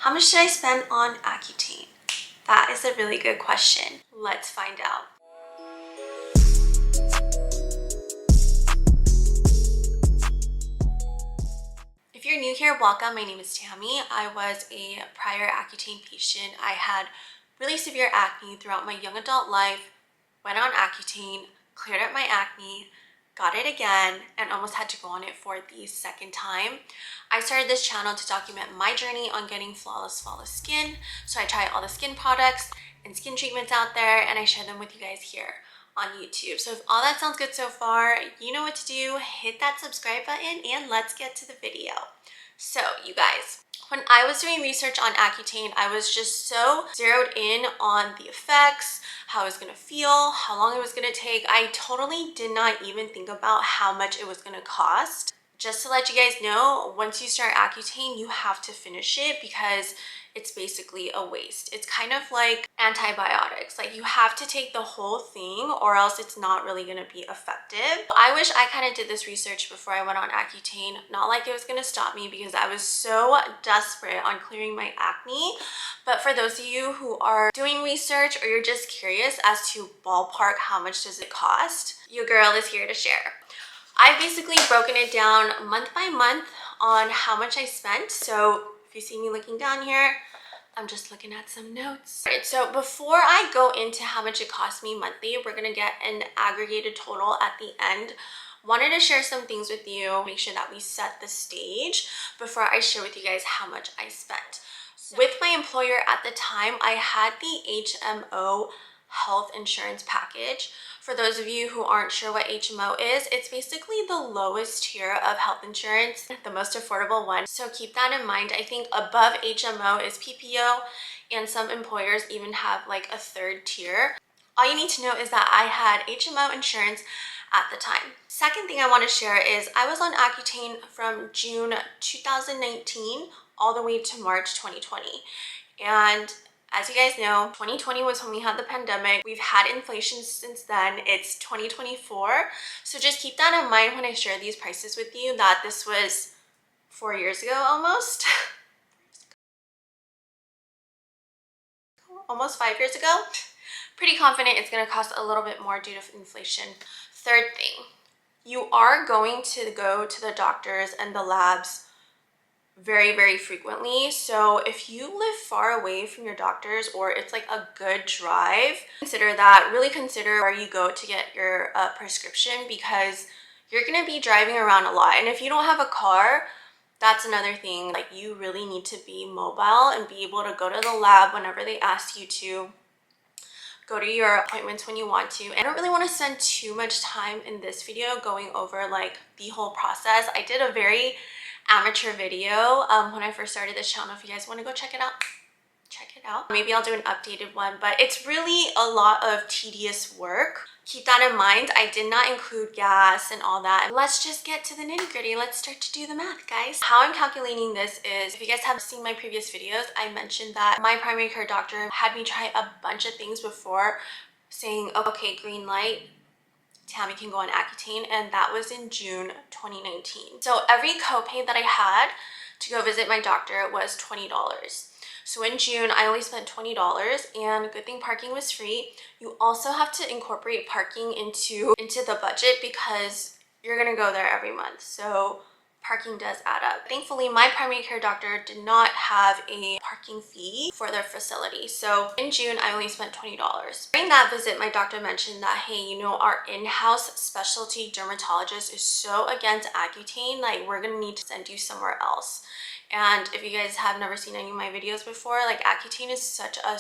How much should I spend on Accutane? That is a really good question. Let's find out. If you're new here, welcome. My name is Tammy. I was a prior Accutane patient. I had really severe acne throughout my young adult life, went on Accutane, cleared up my acne, got it again, and almost had to go on it for the second time. I started this channel to document my journey on getting flawless skin. So I try all the skin products and skin treatments out there, and I share them with you guys here on YouTube. So if all that sounds good so far, you know what to do. Hit that subscribe button and let's get to the video. So you guys, when I was doing research on Accutane, I was just so zeroed in on the effects, how it was gonna feel, how long it was gonna take. I totally did not even think about how much it was gonna cost. Just to let you guys know, once you start Accutane, you have to finish it because it's basically a waste. It's kind of like antibiotics. Like you have to take the whole thing or else it's not really gonna be effective. I wish I kind of did this research before I went on Accutane. Not like it was gonna stop me because I was so desperate on clearing my acne. But for those of you who are doing research or you're just curious as to ballpark how much does it cost, your girl is here to share. I've basically broken it down month by month on how much I spent. So if you see me looking down here, I'm just looking at some notes. All right, so before I go into how much it cost me monthly, we're gonna get an aggregated total at the end. Wanted to share some things with you, make sure that we set the stage before I share with you guys how much I spent. With my employer at the time, I had the HMO health insurance package. For those of you who aren't sure what HMO is, it's basically the lowest tier of health insurance, the most affordable one. So keep that in mind. I think above HMO is PPO, and some employers even have like a third tier. All you need to know is that I had HMO insurance at the time. Second thing I want to share is I was on Accutane from June 2019 all the way to March 2020. And as you guys know, 2020 was when we had the pandemic. We've had inflation since then. It's 2024. So just keep that in mind when I share these prices with you, that this was 4 years ago almost. Almost 5 years ago. Pretty confident it's gonna cost a little bit more due to inflation. Third thing, you are going to go to the doctors and the labs very frequently. So if you live far away from your doctors or it's like a good drive, consider that. Really consider where you go to get your prescription, because you're gonna be driving around a lot. And if you don't have a car, that's another thing. Like you really need to be mobile and be able to go to the lab whenever they ask you to, go to your appointments when you want to. And I don't really want to spend too much time in this video going over like the whole process. I did a very amateur video when I first started this channel. If you guys want to go check it out, check it out. Maybe I'll do an updated one, but it's really a lot of tedious work. Keep that in mind. I did not include gas and all that. Let's just get to the nitty-gritty. Let's start to do the math, guys. How I'm calculating this is, if you guys have seen my previous videos, I mentioned that my primary care doctor had me try a bunch of things before saying, okay, green light, Tammy can go on Accutane, and that was in June 2019. So every copay that I had to go visit my doctor was $20. So in June, I only spent $20, and good thing parking was free. You also have to incorporate parking into the budget because you're gonna go there every month. So parking does add up. Thankfully, my primary care doctor did not have a parking fee for their facility. So in June, I only spent $20. During that visit, my doctor mentioned that, hey, you know, our in-house specialty dermatologist is so against Accutane, like we're gonna need to send you somewhere else. And if you guys have never seen any of my videos before, like Accutane is such a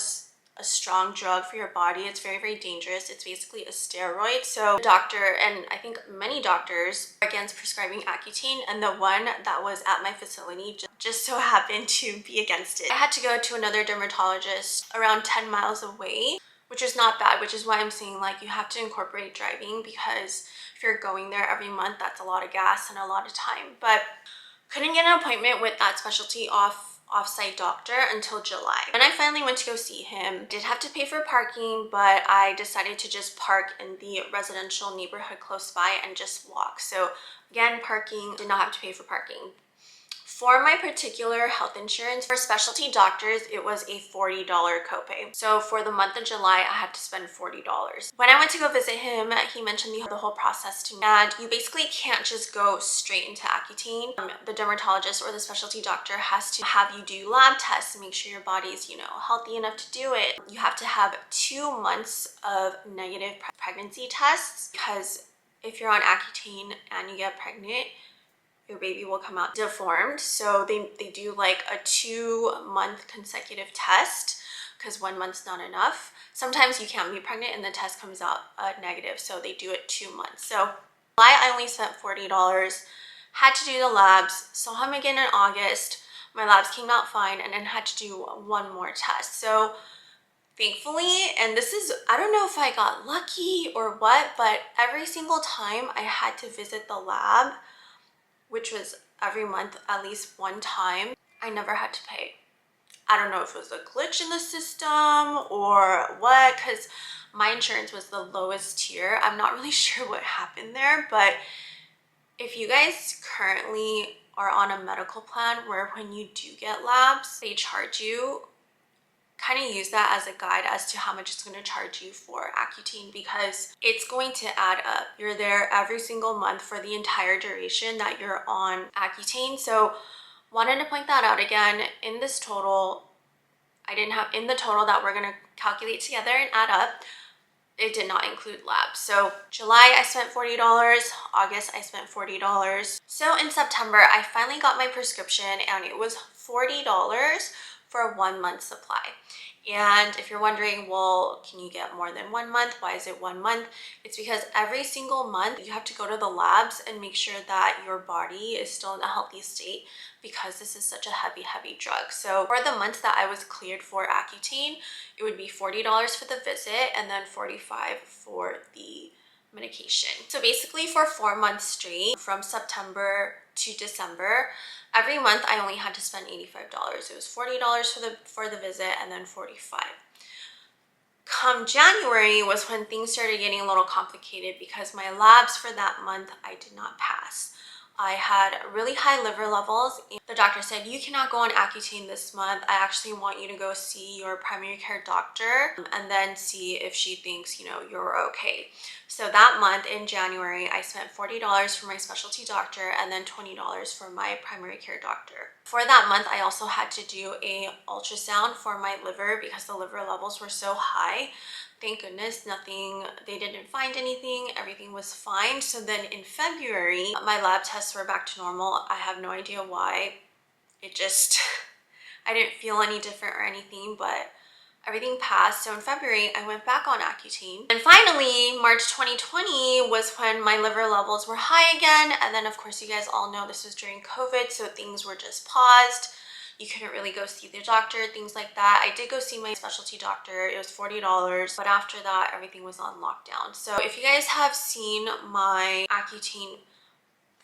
strong drug for your body. It's very dangerous. It's basically a steroid. So the doctor, and I think many doctors, are against prescribing Accutane, and the one that was at my facility just so happened to be against it. I had to go to another dermatologist around 10 miles away, which is not bad, which is why I'm saying like you have to incorporate driving, because if you're going there every month, that's a lot of gas and a lot of time. But couldn't get an appointment with that specialty off-site doctor until July. When I finally went to go see him, did have to pay for parking, but I decided to just park in the residential neighborhood close by and just walk. So again, parking, did not have to pay for parking. For my particular health insurance, for specialty doctors, it was a $40 copay. So for the month of July, I had to spend $40. When I went to go visit him, he mentioned the whole process to me. And you basically can't just go straight into Accutane. The dermatologist or the specialty doctor has to have you do lab tests to make sure your body's, healthy enough to do it. You have to have 2 months of negative pregnancy tests, because if you're on Accutane and you get pregnant, your baby will come out deformed. So they do like a 2-month consecutive test, because 1 month's not enough. Sometimes you can't be pregnant and the test comes out negative, so they do it 2 months. So I only spent $40, had to do the labs, saw him again in August. My labs came out fine, and then had to do one more test. So thankfully, and this is, I don't know if I got lucky or what, but every single time I had to visit the lab, which was every month at least one time, I never had to pay. I don't know if it was a glitch in the system or what, because my insurance was the lowest tier. I'm not really sure what happened there, but if you guys currently are on a medical plan where when you do get labs, they charge you, kind of use that as a guide as to how much it's going to charge you for Accutane, because it's going to add up. You're there every single month for the entire duration that you're on Accutane. So wanted to point that out again. In this total, in the total that we're going to calculate together and add up, it did not include labs. So July I spent $40, August I spent $40. So in September I finally got my prescription, and it was $40 for a 1 month supply. And if you're wondering, well, can you get more than 1 month? Why is it 1 month? It's because every single month you have to go to the labs and make sure that your body is still in a healthy state, because this is such a heavy drug. So for the months that I was cleared for Accutane, it would be $40 for the visit and then $45 for the medication. So basically for 4 months straight, from September to December, every month I only had to spend $85. It was $40 for the visit and then $45. Come January was when things started getting a little complicated, because my labs for that month I did not pass. I had really high liver levels. The doctor said, you cannot go on Accutane this month. I actually want you to go see your primary care doctor and then see if she thinks, you're okay. So that month in January, I spent $40 for my specialty doctor and then $20 for my primary care doctor. For that month, I also had to do a ultrasound for my liver, because the liver levels were so high. Thank goodness, they didn't find anything, everything was fine. So then in February, my lab tests were back to normal. I have no idea why. I didn't feel any different or anything, but everything passed. So in February, I went back on Accutane. And finally, March 2020 was when my liver levels were high again. And then of course, you guys all know this was during COVID, so things were just paused. You couldn't really go see the doctor, things like that. I did go see my specialty doctor. It was $40, but after that, everything was on lockdown. So if you guys have seen my Accutane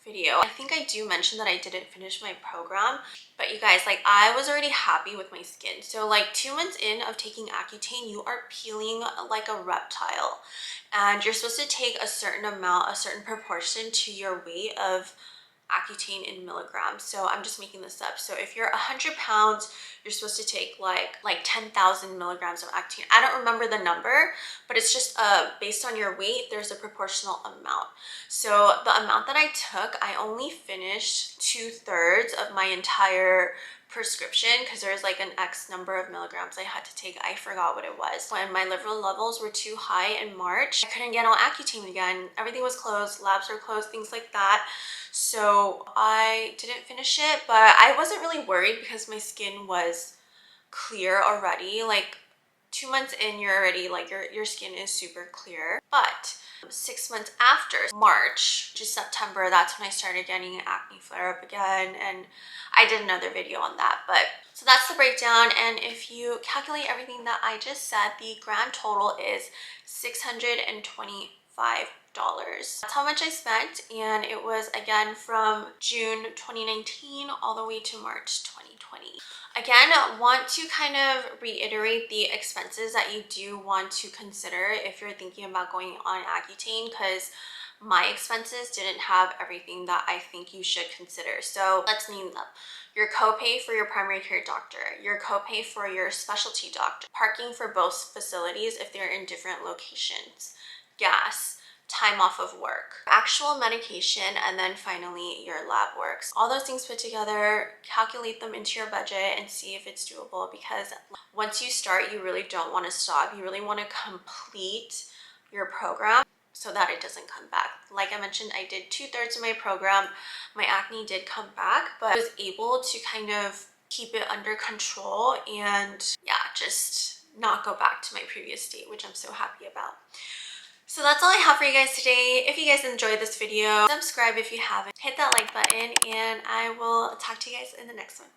video, I think I do mention that I didn't finish my program, but you guys, I was already happy with my skin. So 2 months in of taking Accutane, you are peeling like a reptile, and you're supposed to take a certain amount, a certain proportion to your weight of Accutane in milligrams. So I'm just making this up. So if you're 100 pounds, you're supposed to take like 10,000 milligrams of Accutane. I don't remember the number, but it's just based on your weight, there's a proportional amount. So the amount that I took, I only finished 2/3 of my entire prescription, because there's like an X number of milligrams I had to take. I forgot what it was. When my liver levels were too high in March, I couldn't get on Accutane again. Everything was closed, labs were closed, things like that. So I didn't finish it, but I wasn't really worried because my skin was clear already. 2 months in, you're already your skin is super clear. But 6 months after, March to September, that's when I started getting an acne flare up again, and I did another video on that. But so that's the breakdown, and if you calculate everything that I just said, the grand total is $625. That's how much I spent, and it was again from June 2019 all the way to March 2020. Again, want to kind of reiterate the expenses that you do want to consider if you're thinking about going on Accutane, because my expenses didn't have everything that I think you should consider. So let's name them. Your copay for your primary care doctor, your copay for your specialty doctor, parking for both facilities if they're in different locations, gas, time off of work, actual medication, and then finally your lab works. All those things put together, calculate them into your budget and see if it's doable, because once you start, you really don't want to stop. You really want to complete your program so that it doesn't come back. Like I mentioned, I did 2/3 of my program. My acne did come back, but I was able to kind of keep it under control and yeah, just not go back to my previous state, which I'm so happy about. So that's all I have for you guys today. If you guys enjoyed this video, subscribe if you haven't, hit that like button, and I will talk to you guys in the next one.